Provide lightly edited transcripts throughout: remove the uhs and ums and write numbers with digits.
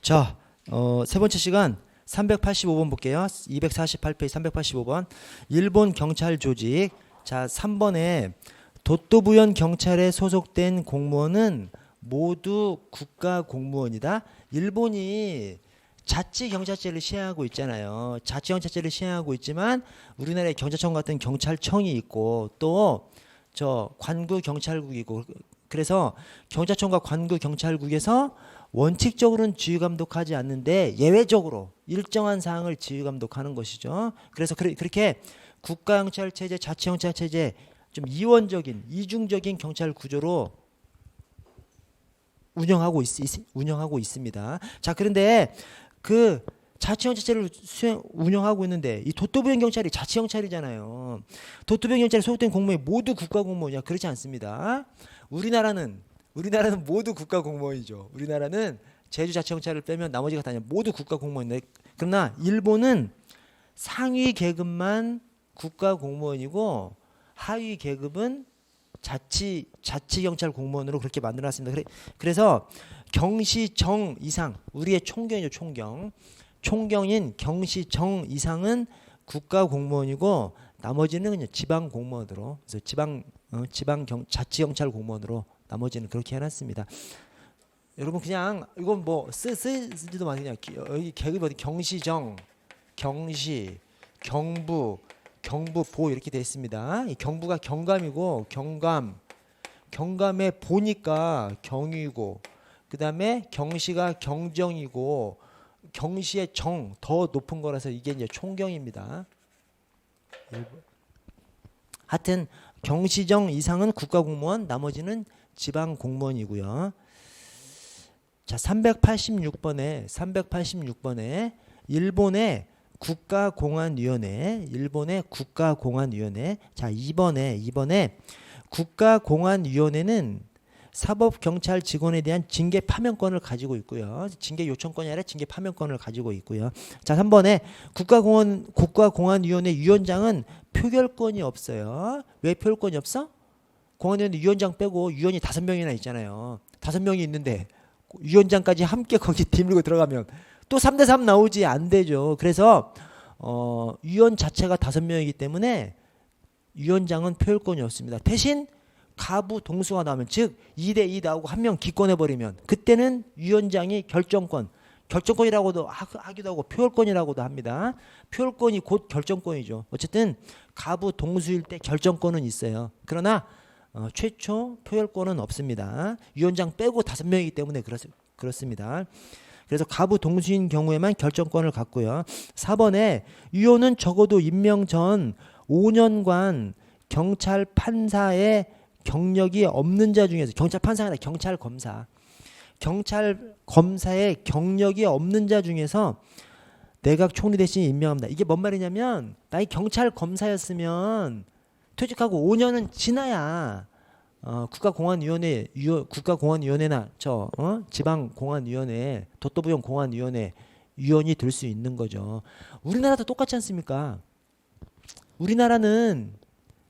자, 세 번째 시간 385번 볼게요. 248페이지 385번. 일본 경찰 조직. 자, 3번에 도토부현 경찰에 소속된 공무원은 모두 국가 공무원이다. 일본이 자치 경찰제를 시행하고 있잖아요. 자치 경찰제를 시행하고 있지만 우리나라에 경찰청 같은 경찰청이 있고 또 저 관구 경찰국이고, 그래서 경찰청과 관구 경찰국에서 원칙적으로는 지휘 감독하지 않는데 예외적으로 일정한 사항을 지휘 감독하는 것이죠. 그래서 그렇게 국가 경찰 체제, 자치 경찰 체제 좀 이원적인 이중적인 경찰 구조로 운영하고 있습니다. 자, 그런데 그 자치 경찰제를 운영하고 있는데 이 도토부현 경찰이 자치 경찰이잖아요. 도토부현 경찰에 소속된 공무원이 모두 국가 공무원이야? 그렇지 않습니다. 우리나라는 모두 국가 공무원이죠. 우리나라는 제주자치경찰을 빼면 나머지가 다 모두 국가 공무원인데, 그러나 일본은 상위 계급만 국가 공무원이고 하위 계급은 자치경찰 공무원으로 그렇게 만들어놨습니다. 그래서 경시정 이상, 우리의 총경이죠. 총경인 경시정 이상은 국가 공무원이고 나머지는 그냥 지방 공무원으로, 그래서 자치경찰 공무원으로 나머지는 그렇게 해놨습니다. 여러분 그냥 이건 뭐 쓰지도 마. 그냥 여기 계급이 어디 경시정, 경시, 경부, 경부보 이렇게 되어 있습니다. 이 경부가 경감이고 경감의 보니까 경위고, 그 다음에 경시가 경정이고 경시의 정 더 높은 거라서 이게 이제 총경입니다. 하여튼 경시정 이상은 국가 공무원, 나머지는 지방 공무원이고요. 자, 386번에 일본의 국가공안위원회. 자, 2번에 국가공안위원회는 사법경찰 직원에 대한 징계 파면권을 가지고 있고요. 징계 요청권이 아니라 징계 파면권을 가지고 있고요. 자, 3번에 국가공안위원회 위원장은 표결권이 없어요. 왜 표결권이 없어? 공안위원회 위원장 빼고 위원이 5명이나 있잖아요. 5명이 있는데 위원장까지 함께 거기 뒤밀고 들어가면 또 3대3 나오지, 안 되죠. 그래서 위원 자체가 5명이기 때문에 위원장은 표결권이 없습니다. 대신 가부 동수가 나오면, 즉 2대2 나오고 한 명 기권해버리면 그때는 위원장이 결정권이라고도 하기도 하고 표결권이라고도 합니다. 표결권이 곧 결정권이죠. 어쨌든 가부 동수일 때 결정권은 있어요. 그러나 최초 표결권은 없습니다. 위원장 빼고 5명이기 때문에 그렇습니다. 그래서 가부 동수인 경우에만 결정권을 갖고요. 4번에 위원은 적어도 임명 전 5년간 경찰 판사의 경력이 없는 자 중에서, 경찰 판사가 아니라 경찰 검사의 경력이 없는 자 중에서 내각 총리 대신 임명합니다. 이게 뭔 말이냐면, 나이 경찰 검사였으면 퇴직하고 5년은 지나야 국가공안위원회나 지방공안위원회, 도토부현 공안위원회 위원이 될 수 있는 거죠. 우리나라도 똑같지 않습니까? 우리나라는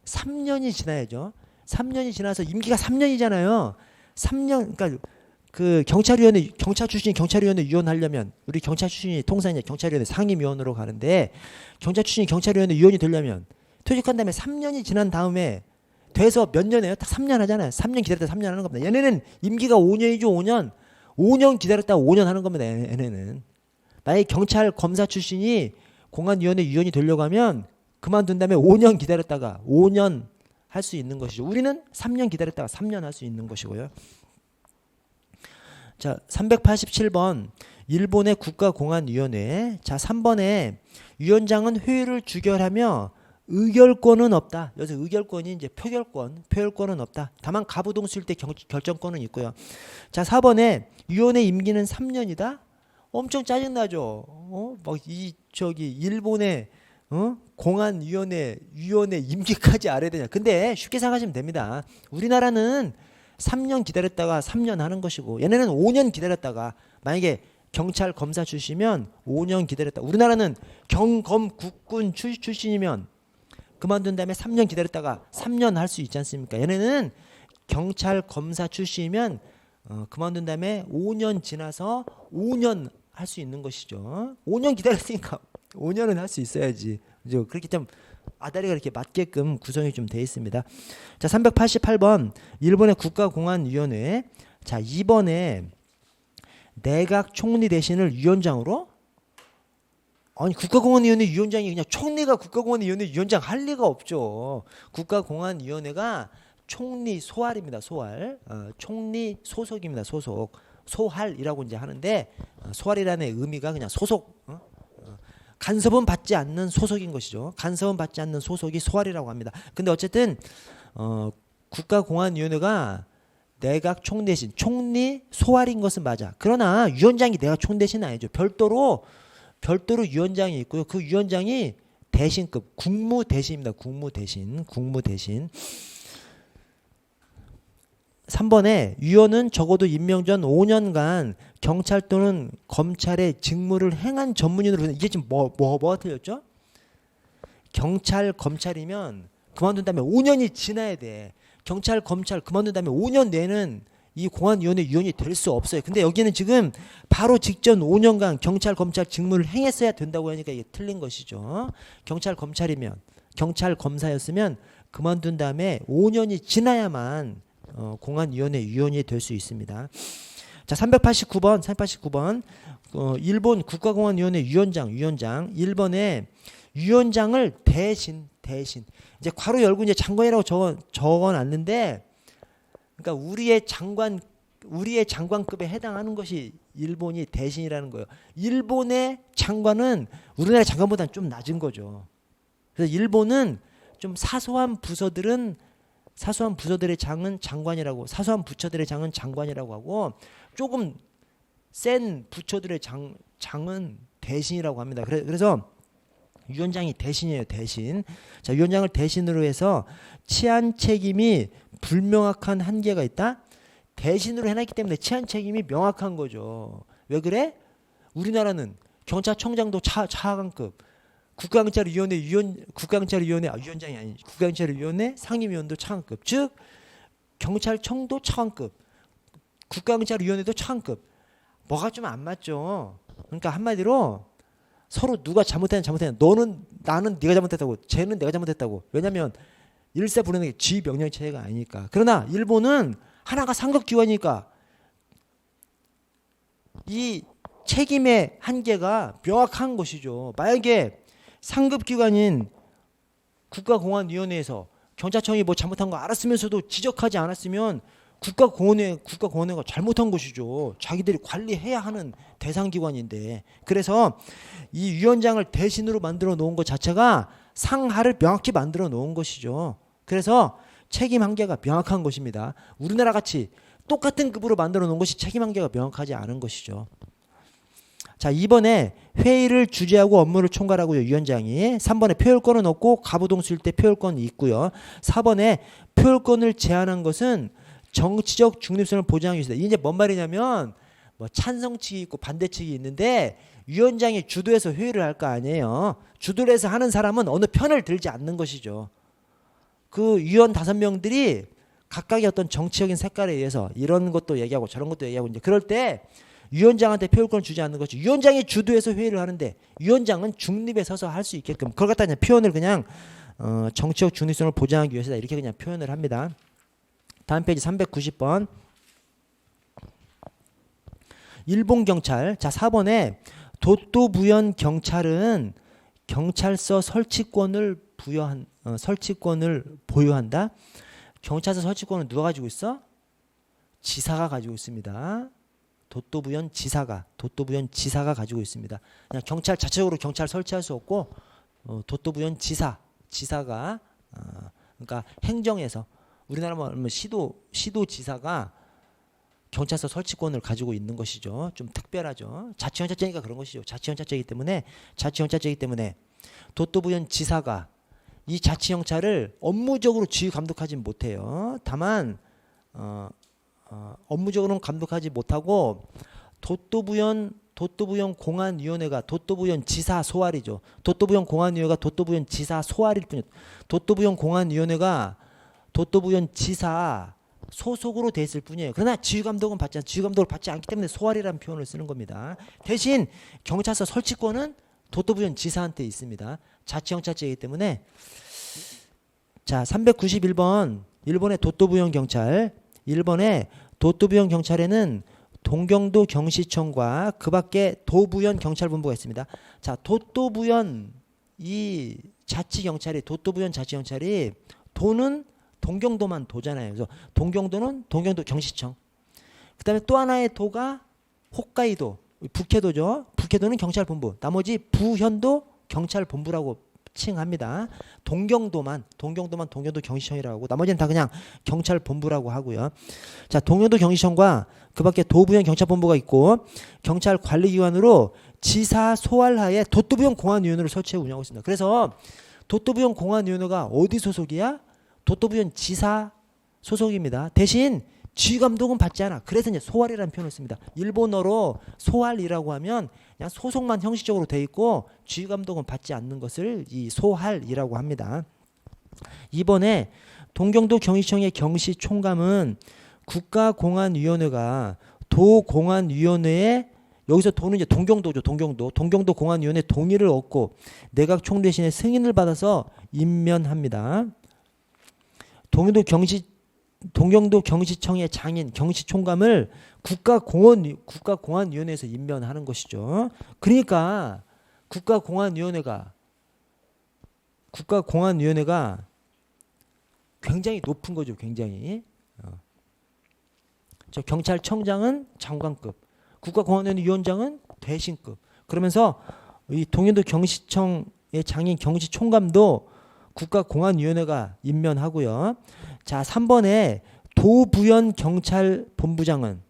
3년이 지나야죠. 3년이 지나서 임기가 3년이잖아요. 3년, 그러니까 그 경찰 출신이 경찰위원회 위원 하려면, 우리 경찰 출신이 통상이냐 경찰위원회 상임위원으로 가는데, 경찰 출신이 경찰위원회 위원이 되려면 퇴직한 다음에 3년이 지난 다음에 돼서 몇 년이에요? 딱 3년 하잖아요. 3년 기다렸다 3년 하는 겁니다. 얘네는 임기가 5년이죠. 5년 기다렸다가 5년 하는 겁니다. 얘네는. 만약에 경찰 검사 출신이 공안위원회 위원이 되려고 하면 그만둔 다음에 5년 기다렸다가 5년 할 수 있는 것이죠. 우리는 3년 기다렸다가 3년 할 수 있는 것이고요. 자, 387번 일본의 국가공안위원회. 자, 3번에 위원장은 회의를 주결하며 의결권은 없다. 여기서 의결권이 이제 표결권은 없다. 다만 가부동수일 때 결정권은 있고요. 자, 4번에 위원회 임기는 3년이다. 엄청 짜증나죠. 일본의 공안위원회 임기까지 알아야 되냐. 근데 쉽게 생각하시면 됩니다. 우리나라는 3년 기다렸다가 3년 하는 것이고, 얘네는 5년 기다렸다가, 만약에 경찰 검사 출신이면 5년 기다렸다. 우리나라는 경검 국군 출신이면 그만둔 다음에 3년 기다렸다가 3년 할 수 있지 않습니까? 얘네는 경찰 검사 출신이면 그만둔 다음에 5년 지나서 5년 할 수 있는 것이죠. 5년 기다렸으니까 5년은 할 수 있어야지. 그죠? 그렇게 좀 아다리가 이렇게 맞게끔 구성이 좀 돼 있습니다. 자, 388번 일본의 국가공안위원회. 자, 이번에 내각 총리 대신을 위원장으로? 아니, 국가공안위원회 위원장이 그냥 총리가 국가공안위원회 위원장 할 리가 없죠. 국가공안위원회가 총리 소할입니다. 소할. 총리 소속입니다. 소속. 소할이라고 이제 하는데 소할이라는 의미가 그냥 소속. 간섭은 받지 않는 소속인 것이죠. 간섭은 받지 않는 소속이 소할이라고 합니다. 근데 어쨌든 국가공안위원회가 내각 총대신 총리 소할인 것은 맞아. 그러나 위원장이 내각 총대신은 아니죠. 별도로 위원장이 있고요. 그 위원장이 대신급 국무대신입니다. 국무대신. 3번에 위원은 적어도 임명 전 5년간 경찰 또는 검찰의 직무를 행한 전문인으로. 이게 지금 뭐가 틀렸죠? 경찰 검찰이면 그만둔 다음에 5년이 지나야 돼. 경찰 검찰 그만둔 다음에 5년 내는 이 공안위원회 위원이 될 수 없어요. 근데 여기는 지금 바로 직전 5년간 경찰 검찰 직무를 행했어야 된다고 하니까 이게 틀린 것이죠. 경찰 검찰이면 경찰 검사였으면 그만둔 다음에 5년이 지나야만 공안위원회 위원이 될 수 있습니다. 자, 389번 일본 국가공안위원회 위원장 1번에 위원장을 대신 이제 괄호 열고 이제 장관이라고 적어놨는데, 그러니까 우리의 장관급에 해당하는 것이 일본이 대신이라는 거예요. 일본의 장관은 우리나라 장관보다는 좀 낮은 거죠. 그래서 일본은 좀 사소한 부서들의 장은 장관이라고, 사소한 부처들의 장은 장관이라고 하고, 조금 센 부처들의 장은 대신이라고 합니다. 그래서 위원장이 대신이에요. 대신. 자, 위원장을 대신으로 해서 치안 책임이 불명확한 한계가 있다. 대신으로 해놨기 때문에 치안 책임이 명확한 거죠. 왜 그래? 우리나라는 경찰청장도 차관급, 국가경찰위원회 상임위원도 차관급, 즉 경찰청도 차관급, 국가경찰위원회도 차관급. 뭐가 좀 안 맞죠. 그러니까 한마디로 서로 누가 잘못했냐. 나는 네가 잘못했다고, 쟤는 내가 잘못했다고. 왜냐하면 일세 부르는 게 지휘명령 체제가 아니니까. 그러나 일본은 하나가 상급기관이니까 이 책임의 한계가 명확한 것이죠. 만약에 상급기관인 국가공안위원회에서 경찰청이 뭐 잘못한 거 알았으면서도 지적하지 않았으면 국가공안회가 잘못한 것이죠. 자기들이 관리해야 하는 대상기관인데. 그래서 이 위원장을 대신으로 만들어 놓은 것 자체가 상하를 명확히 만들어 놓은 것이죠. 그래서 책임 한계가 명확한 것입니다. 우리나라 같이 똑같은 급으로 만들어 놓은 것이 책임 한계가 명확하지 않은 것이죠. 자, 2번에 회의를 주재하고 업무를 총괄하고요. 위원장이. 3번에 표결권은 없고 가부동수일 때 표결권이 있고요. 4번에 표결권을 제한한 것은 정치적 중립성을 보장하기 위해서다. 이게 이제 뭔 말이냐면 뭐 찬성측이 있고 반대측이 있는데 위원장이 주도해서 회의를 할 거 아니에요. 주도를 해서 하는 사람은 어느 편을 들지 않는 것이죠. 그 위원 5명들이 각각의 어떤 정치적인 색깔에 의해서 이런 것도 얘기하고 저런 것도 얘기하고, 이제 그럴 때 위원장한테 표결권을 주지 않는 것이, 위원장이 주도해서 회의를 하는데 위원장은 중립에 서서 할 수 있게끔, 그걸 갖다 그냥 표현을 그냥 정치적 중립성을 보장하기 위해서다, 이렇게 그냥 표현을 합니다. 다음 페이지 390번. 일본 경찰. 자, 4번에 도토부현 경찰은 경찰서 설치권을 보유한다. 경찰서 설치권은 누가 가지고 있어? 지사가 가지고 있습니다. 도토부현 지사가 가지고 있습니다. 그냥 경찰 자체적으로 경찰 설치할 수 없고 도토부현 지사가 그러니까 행정에서, 우리나라 말하면 시도지사가 경찰서 설치권을 가지고 있는 것이죠. 좀 특별하죠. 자치경찰제니까 그런 것이죠. 자치경찰제이기 때문에 도토부현 지사가 이 자치경찰을 업무적으로 지휘 감독하지 못해요. 다만 업무적으로는 감독하지 못하고 도토부현 공안위원회가 도토부현 지사 소할이죠. 도토부현 공안위원회가 도토부현 지사 소할일 뿐이죠. 도토부현 공안위원회가 도토부현 지사 소속으로 돼 있을 뿐이에요. 그러나 지휘감독은 받지 않, 지휘감독을 받지 않기 때문에 소활이라는 표현을 쓰는 겁니다. 대신 경찰서 설치권은 도토부현 지사한테 있습니다. 자치경찰제이기 때문에. 자, 391번 일본의 도토부현 경찰. 일본의 도토부현 경찰에는 동경도 경시청과 그 밖에 도부현 경찰본부가 있습니다. 자, 도토부현 이 자치경찰이 도토부현 자치경찰이 도는 동경도만 도잖아요. 그래서 동경도는 동경도 경시청. 그다음에 또 하나의 도가 홋카이도 북해도죠. 북해도는 경찰본부. 나머지 부현도 경찰본부라고 칭합니다. 동경도만 동경도 경시청이라고 하고 나머지는 다 그냥 경찰본부라고 하고요. 자, 동경도 경시청과 그 밖에 도부현 경찰본부가 있고 경찰 관리기관으로 지사 소활하에 도토부현 공안위원회를 설치해 운영하고 있습니다. 그래서 도토부현 공안위원회가 어디 소속이야? 도토부현 지사 소속입니다. 대신 지휘감독은 받지 않아. 그래서 이제 소활이라는 표현을 씁니다. 일본어로 소활이라고 하면 그냥 소속만 형식적으로 돼 있고 지휘감독은 받지 않는 것을 이 소활이라고 합니다. 이번에 동경도 경시청의 경시총감은 국가공안위원회가 도공안위원회에 여기서 도는 이제 동경도죠. 동경도 공안위원회 동의를 얻고 내각 총대신의 승인을 받아서 임면합니다. 동경도 경시청의 장인 경시총감을 국가공안위원회에서 임면하는 것이죠. 그러니까 국가공안위원회가 굉장히 높은 거죠. 굉장히. 저 경찰청장은 장관급, 국가공안위원회 위원장은 대신급. 그러면서 이 동경도 경시청의 장인 경시총감도 국가공안위원회가 임면하고요. 자, 3번에 도부현 경찰본부장은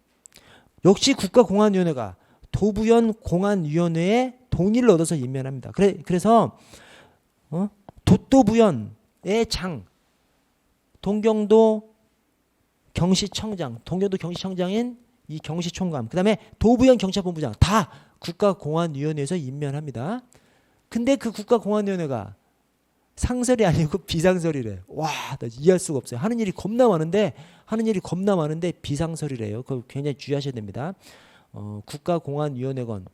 역시 국가공안위원회가 도부현 공안위원회에 동의를 얻어서 임면합니다. 그래서 도토부현의 장 동경도 경시청장인 이 경시총감, 그 다음에 도부현 경찰본부장 다 국가공안위원회에서 임면합니다. 근데 그 국가공안위원회가 상설이 아니고 비상설이래. 와, 나 이해할 수가 없어요. 하는 일이 겁나 많은데 비상설이래요. 그거 굉장히 주의하셔야 됩니다. 국가공안위원회건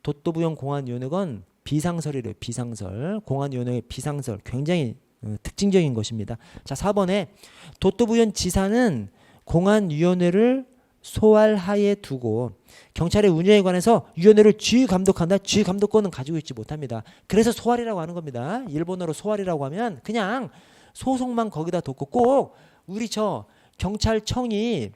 도토부현 공안위원회건 비상설이래요. 비상설. 공안위원회의 비상설. 굉장히 특징적인 것입니다. 자, 4번에 도토부현 지사는 공안위원회를 소활하에 두고 경찰의 운영에 관해서 위원회를 지휘감독한다. 지휘감독권은 가지고 있지 못합니다. 그래서 소활이라고 하는 겁니다. 일본어로 소활이라고 하면 그냥 소속만 거기다 뒀고 꼭 우리 저 경찰청이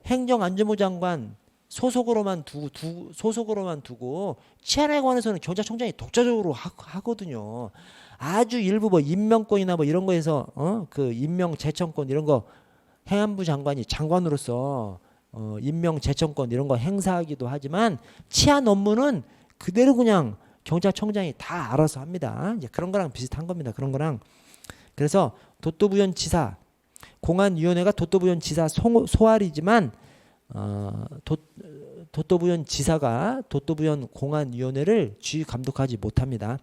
행정안전부 장관 소속으로만 두고 치안에 관해서는 경찰청장이 독자적으로 하거든요. 아주 일부 뭐 임명권이나 뭐 이런 거에서 그 임명 제청권 이런 거 행안부 장관이 장관으로서 임명 제청권 이런 거 행사하기도 하지만 치안 업무는 그대로 그냥 경찰청장이 다 알아서 합니다. 이제 그런 거랑 비슷한 겁니다. 그런 거랑. 그래서 도토부현 지사 공안위원회가 도토부현 지사 소활이지만 도토부현 지사가 도토부현 공안위원회를 지휘 감독하지 못합니다.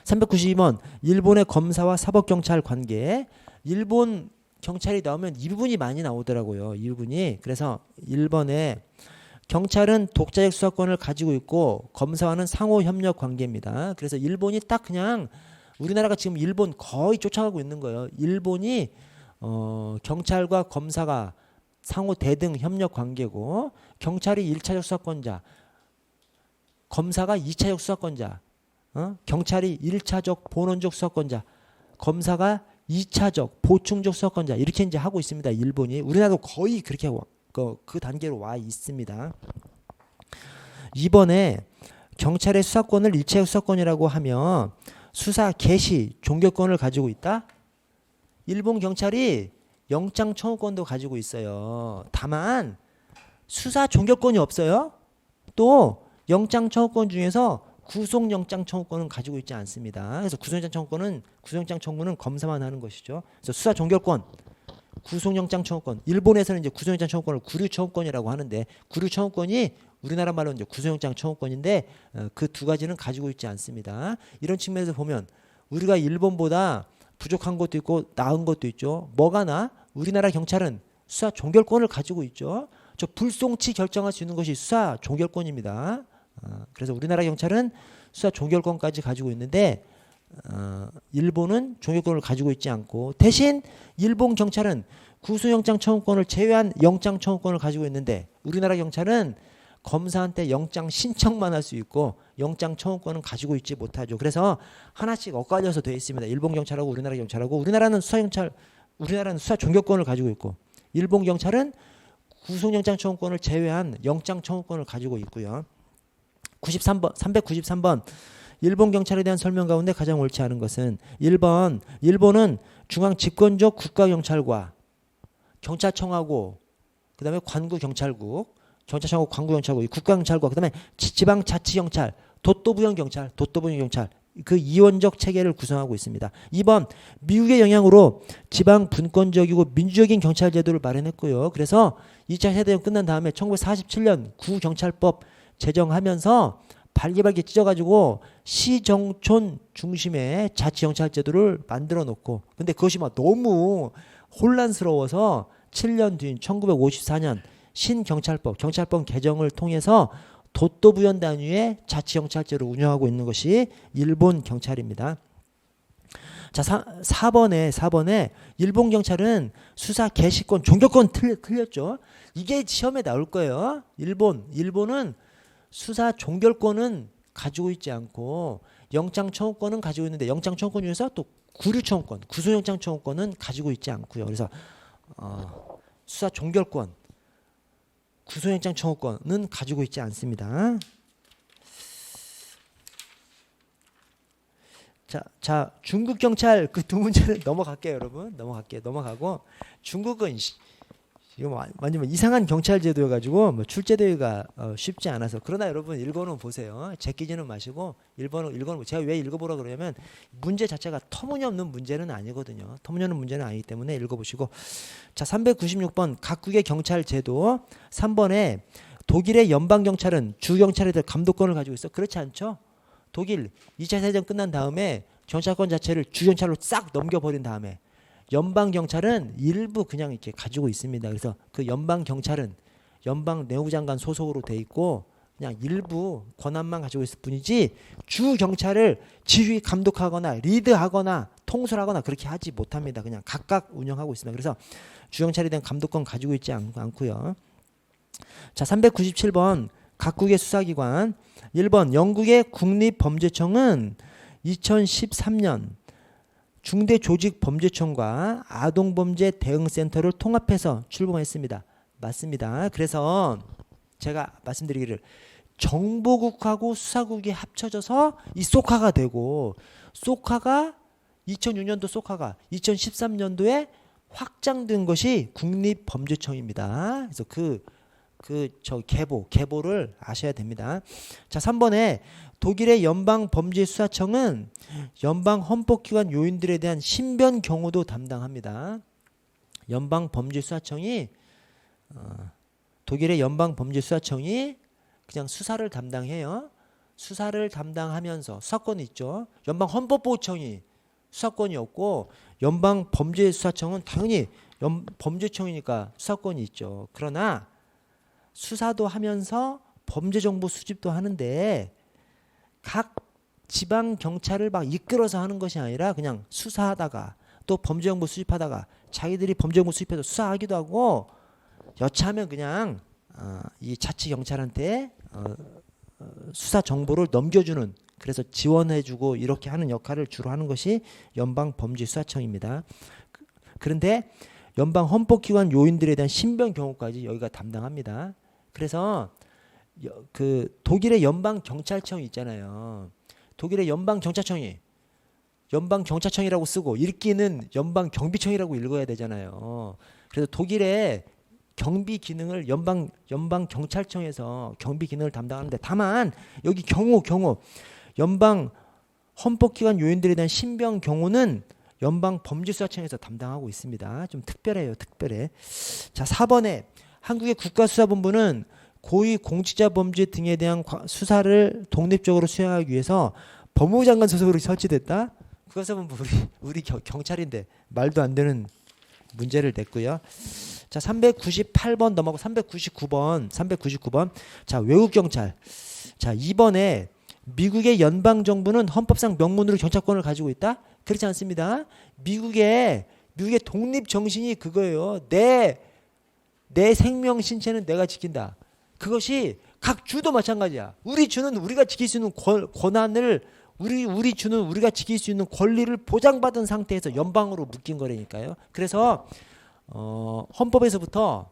392번 일본의 검사와 사법경찰 관계. 일본 경찰이 나오면 이부분이 많이 나오더라고요. 이부분이. 그래서 1번에 경찰은 독자적 수사권을 가지고 있고 검사와는 상호 협력 관계입니다. 그래서 일본이 딱 그냥 우리나라가 지금 일본 거의 쫓아가고 있는 거예요. 일본이 경찰과 검사가 상호 대등 협력 관계고 경찰이 1차적 수사권자, 검사가 2차적 수사권자, 경찰이 1차적 본원적 수사권자, 검사가 2차적 보충적 수사권자 이렇게 이제 하고 있습니다. 일본이. 우리나라도 거의 그렇게 그 단계로 와 있습니다. 이번에 경찰의 수사권을 1차적 수사권이라고 하면 수사 개시 종결권을 가지고 있다. 일본 경찰이 영장 청구권도 가지고 있어요. 다만 수사 종결권이 없어요. 또 영장 청구권 중에서 구속영장 청구권은 가지고 있지 않습니다. 그래서 구속영장 청구는 검사만 하는 것이죠. 그래서 수사 종결권, 구속영장 청구권. 일본에서는 이제 구속영장 청구권을 구류 청구권이라고 하는데 구류 청구권이 우리나라 말로 이제 구속영장 청구권인데 그 두 가지는 가지고 있지 않습니다. 이런 측면에서 보면 우리가 일본보다 부족한 것도 있고 나은 것도 있죠. 뭐가 나? 우리나라 경찰은 수사 종결권을 가지고 있죠. 저 불송치 결정할 수 있는 것이 수사 종결권입니다. 그래서 우리나라 경찰은 수사 종결권까지 가지고 있는데 일본은 종결권을 가지고 있지 않고 대신 일본 경찰은 구속영장 청구권을 제외한 영장 청구권을 가지고 있는데 우리나라 경찰은 검사한테 영장 신청만 할 수 있고 영장 청구권은 가지고 있지 못하죠. 그래서 하나씩 엇갈려서 되어 있습니다. 일본 경찰하고 우리나라 경찰하고 우리나라는 수사 종결권을 가지고 있고 일본 경찰은 구속영장 청구권을 제외한 영장 청구권을 가지고 있고요. 393번 일본 경찰에 대한 설명 가운데 가장 옳지 않은 것은 1번 일본은 중앙 집권적 국가경찰과 경찰청하고 그 다음에 관구경찰국 경찰청하고 관구경찰국 국가경찰과 그 다음에 지방자치경찰 도토부현경찰 그 이원적 체계를 구성하고 있습니다. 2번 미국의 영향으로 지방 분권적이고 민주적인 경찰 제도를 마련했고요. 그래서 2차 세대전 끝난 다음에 1947년 구경찰법 제정하면서 발기발기 찢어가지고 시정촌 중심의 자치경찰 제도를 만들어 놓고 근데 그것이 막 너무 혼란스러워서 7년 뒤인 1954년 신경찰법 경찰법 개정을 통해서 도토부현 단위의 자치경찰제를 운영하고 있는 것이 일본 경찰입니다. 자, 4번에 일본 경찰은 수사 개시권 종결권 틀렸죠. 이게 시험에 나올 거예요. 일본은 수사 종결권은 가지고 있지 않고 영장 청구권은 가지고 있는데 영장 청구권 중에서 또 구류 청구권, 구속영장 청구권은 가지고 있지 않고요. 그래서 수사 종결권, 구속영장 청구권은 가지고 있지 않습니다. 자, 중국 경찰 그 두 문제는 넘어갈게요, 여러분. 넘어가고 중국은 이거 완전 이상한 경찰 제도여가지고 뭐 출제되기가 쉽지 않아서 그러나 여러분 읽어놓으면 보세요. 제끼지는 마시고 읽어놓으면 제가 왜 읽어보라 그러냐면 문제 자체가 터무니없는 문제는 아니거든요. 터무니없는 문제는 아니기 때문에 읽어보시고 자 396번 각국의 경찰 제도 3번에 독일의 연방경찰은 주경찰에 대해 감독권을 가지고 있어. 그렇지 않죠? 독일 2차 세계대전 끝난 다음에 경찰권 자체를 주경찰로 싹 넘겨버린 다음에 연방경찰은 일부 그냥 이렇게 가지고 있습니다. 그래서 그 연방경찰은 연방 내무장관 소속으로 돼 있고 그냥 일부 권한만 가지고 있을 뿐이지 주경찰을 지휘 감독하거나 리드하거나 통솔하거나 그렇게 하지 못합니다. 그냥 각각 운영하고 있습니다. 그래서 주경찰에 대한 감독권 가지고 있지 않고요. 자 397번 각국의 수사기관 1번 영국의 국립범죄청은 2013년 중대조직범죄청과 아동범죄 대응센터를 통합해서 출범했습니다. 맞습니다. 그래서 제가 말씀드리기를 정보국하고 수사국이 합쳐져서 이 소카가 되고 소카가 2006년도 소카가 2013년도에 확장된 것이 국립범죄청입니다. 그래서 계보를 아셔야 됩니다. 자, 3번에 독일의 연방범죄수사청은 연방헌법기관 요인들에 대한 신변 경호도 담당합니다. 연방범죄수사청이 독일의 연방범죄수사청이 그냥 수사를 담당해요. 수사를 담당하면서 수사권이 있죠. 연방헌법보호청이 수사권이 없고 연방범죄수사청은 당연히 범죄청이니까 수사권이 있죠. 그러나 수사도 하면서 범죄정보 수집도 하는데 각 지방 경찰을 막 이끌어서 하는 것이 아니라 그냥 수사하다가 또 범죄정보 수집하다가 자기들이 범죄정보 수집해서 수사하기도 하고 여차하면 그냥 이 자치 경찰한테 수사 정보를 넘겨주는 그래서 지원해주고 이렇게 하는 역할을 주로 하는 것이 연방범죄수사청입니다. 그런데 연방헌법기관 요인들에 대한 신변 경호까지 여기가 담당합니다. 그래서 그 독일의 연방경찰청이 있잖아요. 독일의 연방경찰청이라고 쓰고 읽기는 연방경비청이라고 읽어야 되잖아요. 그래서 독일의 경비 기능을 연방경찰청에서 경비 기능을 담당하는데 다만 여기 경호 연방 헌법기관 요인들에 대한 신변 경호는 연방범죄수사청에서 담당하고 있습니다. 좀 특별해요. 특별해. 자 4번에 한국의 국가수사본부는 고위 공직자 범죄 등에 대한 수사를 독립적으로 수행하기 위해서 법무부 장관 소속으로 설치됐다. 국가수사본부 우리 경찰인데 말도 안 되는 문제를 냈고요. 자, 398번 넘어가고 399번. 자, 외국 경찰. 자, 이번에 미국의 연방 정부는 헌법상 명문으로 경찰권을 가지고 있다? 그렇지 않습니다. 미국의 독립 정신이 그거예요. 내 생명 신체는 내가 지킨다. 그것이 각 주도 마찬가지야. 우리 주는 우리가 지킬 수 있는 권한을 우리 주는 우리가 지킬 수 있는 권리를 보장받은 상태에서 연방으로 묶인 거라니까요. 그래서 헌법에서부터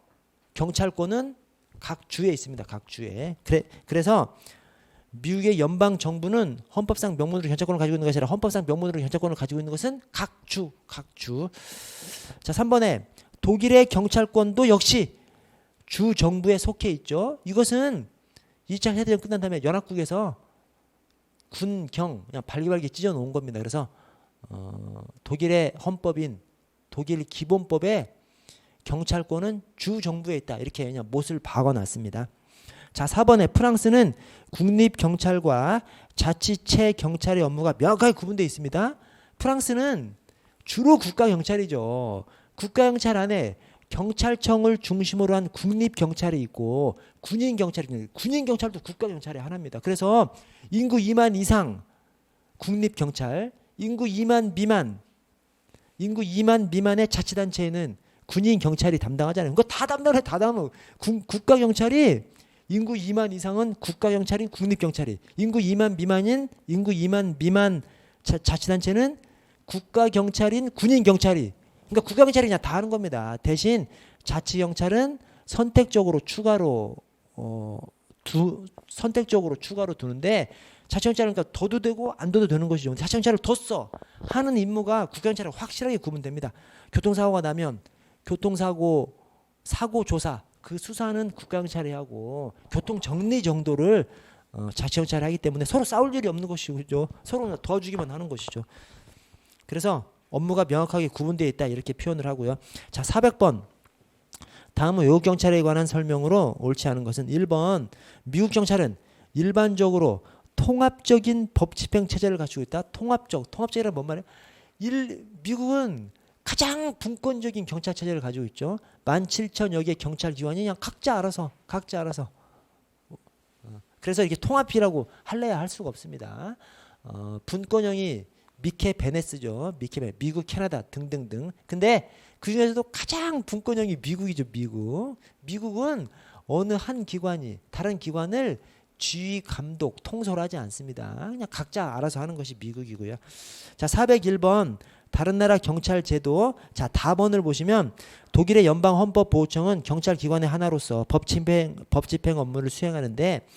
경찰권은 각 주에 있습니다. 각 주에. 그래서 미국의 연방 정부는 헌법상 명문으로 경찰권을 가지고 있는 것이 아니라 헌법상 명문으로 경찰권을 가지고 있는 것은 각 주. 자, 3번에 독일의 경찰권도 역시 주 정부에 속해 있죠. 이것은 2차 세계대전 끝난 다음에 연합국에서 군경 그냥 발기발기 찢어 놓은 겁니다. 그래서 독일의 헌법인 독일 기본법에 경찰권은 주 정부에 있다. 이렇게 그냥 못을 박아놨습니다. 자, 4번에 프랑스는 국립경찰과 자치체 경찰의 업무가 명확하게 구분되어 있습니다. 프랑스는 주로 국가경찰이죠. 국가경찰 안에 경찰청을 중심으로 한 국립경찰이 있고 군인경찰이 있는데 군인경찰도 국가경찰의 하나입니다. 그래서 인구 2만 이상 국립경찰, 인구 2만 미만의 자치단체에는 군인경찰이 담당하잖아요. 그거 다 담당해. 국가경찰이 인구 2만 이상은 국가경찰인 국립경찰이, 인구 2만 미만 자치단체는 국가경찰인 군인경찰이, 그러니까 국가경찰이 그냥 다 하는 겁니다. 대신 자치경찰은 선택적으로 추가로 두는데 자치경찰은 그러니까 둬도 되고 안 둬도 되는 것이죠. 자치경찰을 뒀어 하는 임무가 국가경찰은 확실하게 구분됩니다. 교통사고가 나면 사고 조사 그 수사는 국가경찰이 하고 교통 정리 정도를 자치경찰이 하기 때문에 서로 싸울 일이 없는 것이죠. 서로 도와주기만 하는 것이죠. 그래서 업무가 명확하게 구분되어 있다 이렇게 표현을 하고요. 자, 400번. 다음은 외국 경찰에 관한 설명으로 옳지 않은 것은 1번 미국 경찰은 일반적으로 통합적인 법 집행 체제를 갖추고 있다. 통합적이란 뭔 말이에요? 미국은 가장 분권적인 경찰 체제를 가지고 있죠. 17,000여 개 경찰 기관이 그냥 각자 알아서. 그래서 이게 통합이라고 할래야 할 수가 없습니다. 분권형이 미케 베네스죠. 미국, 캐나다 등등등. 근데 그 중에서도 가장 분권형이 미국이죠. 미국은 어느 한 기관이 다른 기관을 지휘, 감독, 통솔하지 않습니다. 그냥 각자 알아서 하는 것이 미국이고요. 자, 401번. 다른 나라 경찰 제도. 자, 답원을 보시면 독일의 연방 헌법 보호청은 경찰 기관의 하나로서 법 집행 업무를 수행하는데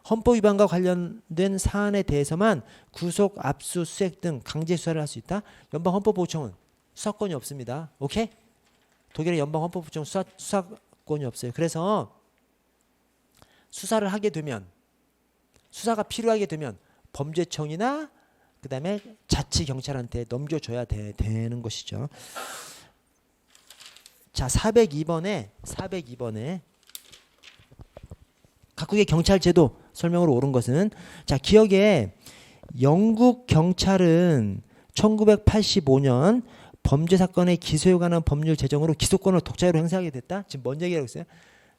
헌법 위반과 관련된 사안에 대해서만 구속, 압수, 수색 등 강제 수사를 할 수 있다. 연방 헌법 보호청은 수사권이 없습니다. 오케이? 독일의 연방 헌법 보호청은 수사권이 없어요. 그래서 수사가 필요하게 되면 범죄청이나 그 다음에 자치경찰한테 넘겨줘야 되는 것이죠. 자, 402번에 각국의 경찰 제도 설명으로 옳은 것은, 자, 기억에 영국 경찰은 1985년 범죄 사건의 기소에 관한 법률 제정으로 기소권을 독자적으로 행사하게 됐다. 지금 뭔 얘기라고 했어요?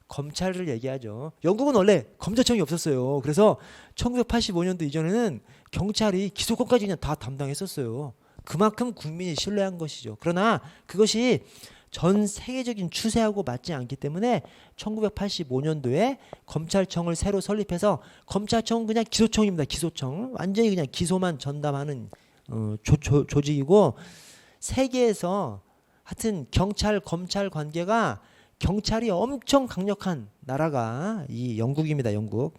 검찰을 얘기하죠. 영국은 원래 검찰청이 없었어요. 그래서 1985년도 이전에는 경찰이 기소권까지 그냥 다 담당했었어요. 그만큼 국민이 신뢰한 것이죠. 그러나 그것이 전 세계적인 추세하고 맞지 않기 때문에 1985년도에 검찰청을 새로 설립해서 검찰청은 그냥 기소청입니다. 기소청. 완전히 그냥 기소만 전담하는 조직이고, 세계에서 하여튼 경찰 검찰 관계가 경찰이 엄청 강력한 나라가 이 영국입니다. 영국.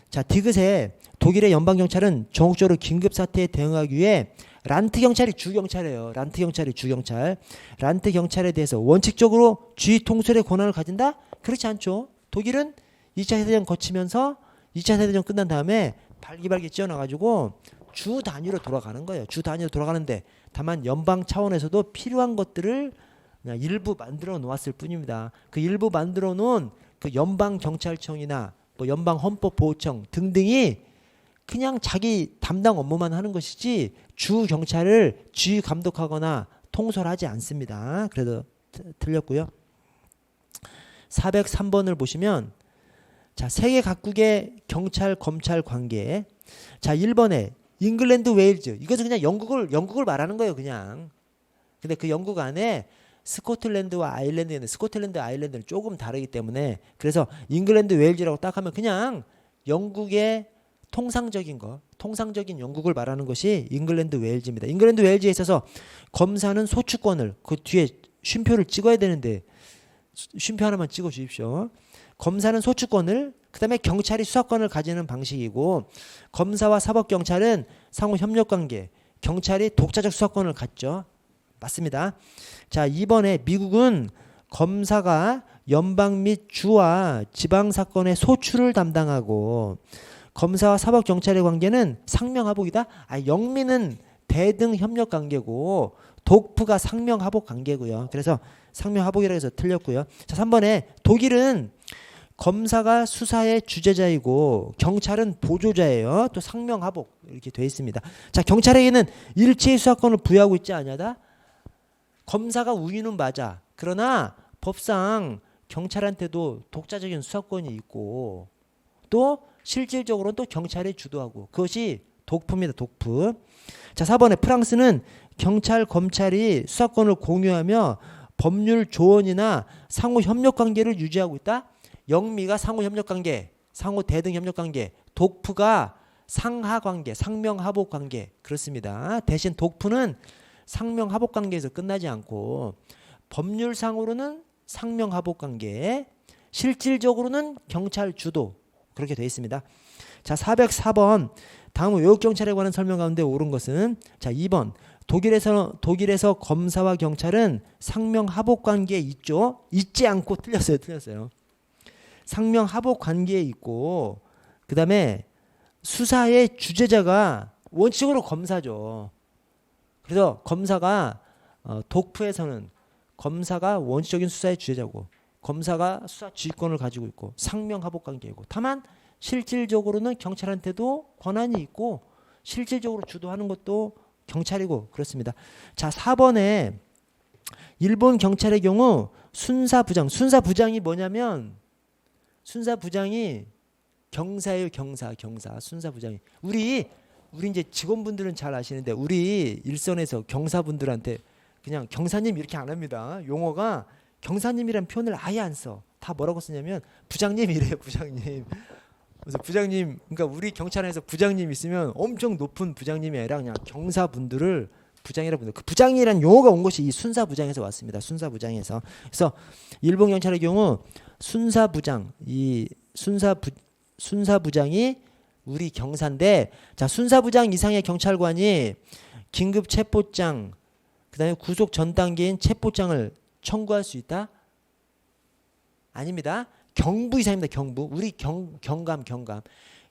자, 디귿에 독일의 연방경찰은 전국적으로 긴급사태에 대응하기 위해 란트 경찰이 주경찰이에요. 란트 경찰에 대해서 원칙적으로 주의 통솔의 권한을 가진다? 그렇지 않죠. 독일은 2차 세대전 거치면서 2차 세대전 끝난 다음에 발기발기 찌어나가지고 주 단위로 돌아가는 거예요. 주 단위로 돌아가는데 다만 연방 차원에서도 필요한 것들을 그냥 일부 만들어 놓았을 뿐입니다. 그 일부 만들어 놓은 그 연방 경찰청이나 뭐 연방 헌법 보호청 등등이 그냥 자기 담당 업무만 하는 것이지 주 경찰을 지휘 감독하거나 통솔하지 않습니다. 그래도 틀렸고요. 403번을 보시면 자, 세계 각국의 경찰 검찰 관계. 자, 1번에 잉글랜드 웨일즈. 이것은 그냥 영국을 말하는 거예요, 그냥. 근데 그 영국 안에 스코틀랜드와 아일랜드는 스코틀랜드 아일랜드는 조금 다르기 때문에 그래서 잉글랜드 웨일즈라고 딱 하면 그냥 영국의 통상적인 영국을 말하는 것이 잉글랜드 웨일즈입니다. 잉글랜드 웨일즈에 있어서 검사는 소추권을 그 뒤에 쉼표를 찍어야 되는데 쉼표 하나만 찍어 주십시오. 검사는 소추권을 그다음에 경찰이 수사권을 가지는 방식이고 검사와 사법경찰은 상호 협력관계 경찰이 독자적 수사권을 갖죠. 맞습니다. 자, 2번에 미국은 검사가 연방 및 주와 지방 사건의 소추를 담당하고 검사와 사법경찰의 관계는 상명하복이다. 영미는 대등 협력 관계고 독프가 상명하복 관계고요. 그래서 상명하복이라고 해서 틀렸고요. 자, 3번에 독일은 검사가 수사의 주재자이고 경찰은 보조자예요. 또 상명하복 이렇게 되어 있습니다. 자, 경찰에게는 일체의 수사권을 부여하고 있지 않냐다. 검사가 우위는 맞아. 그러나 법상 경찰한테도 독자적인 수사권이 있고 또 실질적으로는 또 경찰이 주도하고 그것이 독프입니다. 독프. 자, 4번에 프랑스는 경찰, 검찰이 수사권을 공유하며 법률 조언이나 상호 협력 관계를 유지하고 있다. 영미가 상호 협력 관계, 상호 대등 협력 관계, 독프가 상하 관계, 상명하복 관계 그렇습니다. 대신 독프는 상명하복 관계에서 끝나지 않고 법률상으로는 상명하복 관계, 실질적으로는 경찰 주도 그렇게 되어 있습니다. 자, 404번 다음 외국경찰에 관한 설명 가운데 옳은 것은 자, 2번 독일에서 검사와 경찰은 상명하복 관계에 있죠. 있지 않고 틀렸어요. 상명하복 관계에 있고 그 다음에 수사의 주재자가 원칙으로 검사죠. 그래서 검사가 독프에서는 검사가 원칙적인 수사의 주재자고 검사가 수사 지휘권을 가지고 있고 상명하복 관계이고 다만 실질적으로는 경찰한테도 권한이 있고 실질적으로 주도하는 것도 경찰이고 그렇습니다. 자, 4번에 일본 경찰의 경우 순사부장이 뭐냐면 순사부장이 경사예요. 경사 순사부장이 우리 이제 직원분들은 잘 아시는데 우리 일선에서 경사분들한테 그냥 경사님 이렇게 안 합니다. 용어가 경사님이라는 표현을 아예 안 써. 다 뭐라고 쓰냐면 부장님 이래요. 부장님. 그래서 부장님 그러니까 우리 경찰에서 부장님 있으면 엄청 높은 부장님이 아니라 그냥 경사분들을 부장이라 부른다. 그 부장이라는 용어가 온 것이 이 순사부장에서 왔습니다. 순사부장에서. 그래서 일본 경찰의 경우 순사부장이 우리 경사인데 자, 순사부장 이상의 경찰관이 긴급 체포장 그다음에 구속 전 단계인 체포장을 청구할 수 있다? 아닙니다. 경부 이상입니다. 경부. 우리 경감.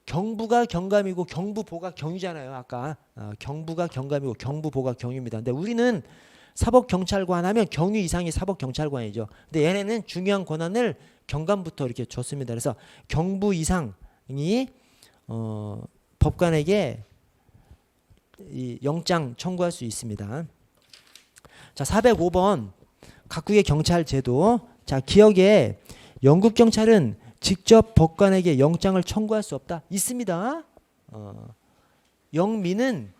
경부가 경감이고 경부보가 경유잖아요. 아까 경부가 경감이고 경부보가 경유입니다. 근데 우리는 사법경찰관 하면 경유 이상이 사법경찰관이죠. 근데 얘네는 중요한 권한을 경감부터 이렇게 줬습니다. 그래서 경부 이상이 법관에게 이 영장 청구할 수 있습니다. 자, 405번 각국의 경찰 제도. 자, 기억에 영국 경찰은 직접 법관에게 영장을 청구할 수 없다. 있습니다. 영미는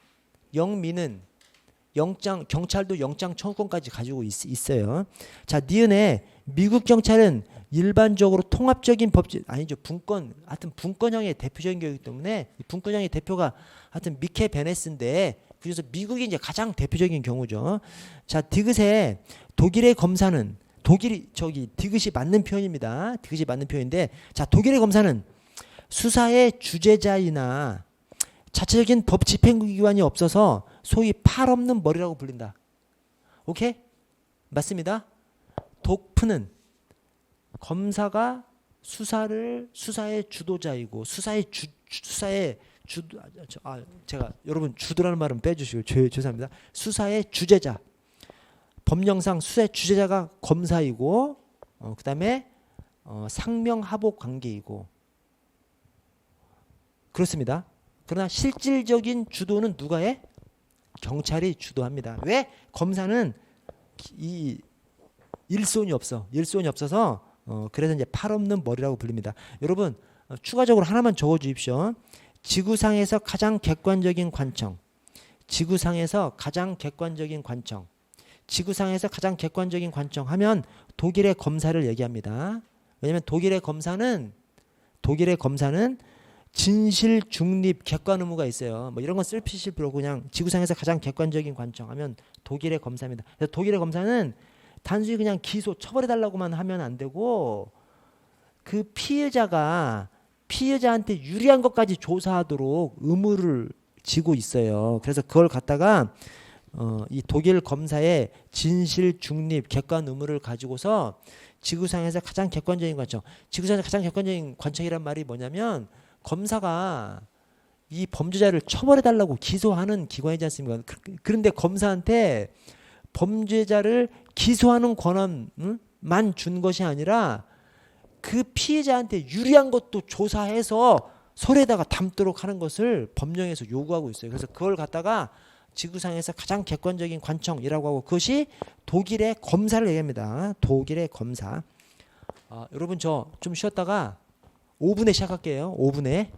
영장 경찰도 영장 청구권까지 가지고 있어요. 자, 니은에 미국 경찰은 일반적으로 통합적인 법질 아니죠. 분권형의 대표적인 경우이기 때문에 분권형의 대표가 하여튼 미케 베네스인데 그래서 미국이 이제 가장 대표적인 경우죠. 자, 디귿에 독일의 검사는 디귿이 맞는 표현입니다. 디귿이 맞는 표현인데 자, 독일의 검사는 수사의 주재자이나 자체적인 법 집행기관이 없어서 소위 팔 없는 머리라고 불린다. 오케이? 맞습니다. 독프는 검사가 수사의 주도자이고 제가 여러분 주도라는 말은 빼주시고 죄송합니다. 수사의 주재자. 법령상 수사의 주재자가 검사이고 그 다음에 상명하복 관계이고 그렇습니다. 그러나 실질적인 주도는 누가 해? 경찰이 주도합니다. 왜? 검사는 이 일손이 없어. 일손이 없어서 그래서 이제 팔 없는 머리라고 불립니다. 여러분 추가적으로 하나만 적어 주십시오. 지구상에서 가장 객관적인 관청. 지구상에서 가장 객관적인 관청. 지구상에서 가장 객관적인 관청 하면 독일의 검사를 얘기합니다. 왜냐하면 독일의 검사는 진실, 중립, 객관 의무가 있어요. 뭐 이런 건 쓸 필요 없고 그냥 지구상에서 가장 객관적인 관청하면 독일의 검사입니다. 그래서 독일의 검사는 단순히 그냥 기소, 처벌해달라고만 하면 안 되고 그 피해자한테 유리한 것까지 조사하도록 의무를 지고 있어요. 그래서 그걸 갖다가 이 독일 검사의 진실, 중립, 객관 의무를 가지고서 지구상에서 가장 객관적인 관청. 지구상에서 가장 객관적인 관청이란 말이 뭐냐면 검사가 이 범죄자를 처벌해달라고 기소하는 기관이지 않습니까? 그런데 검사한테 범죄자를 기소하는 권한만 준 것이 아니라 그 피해자한테 유리한 것도 조사해서 서류에다가 담도록 하는 것을 법령에서 요구하고 있어요. 그래서 그걸 갖다가 지구상에서 가장 객관적인 관청이라고 하고 그것이 독일의 검사를 얘기합니다. 독일의 검사. 여러분 저 좀 쉬었다가 5분에 시작할게요. 5분에.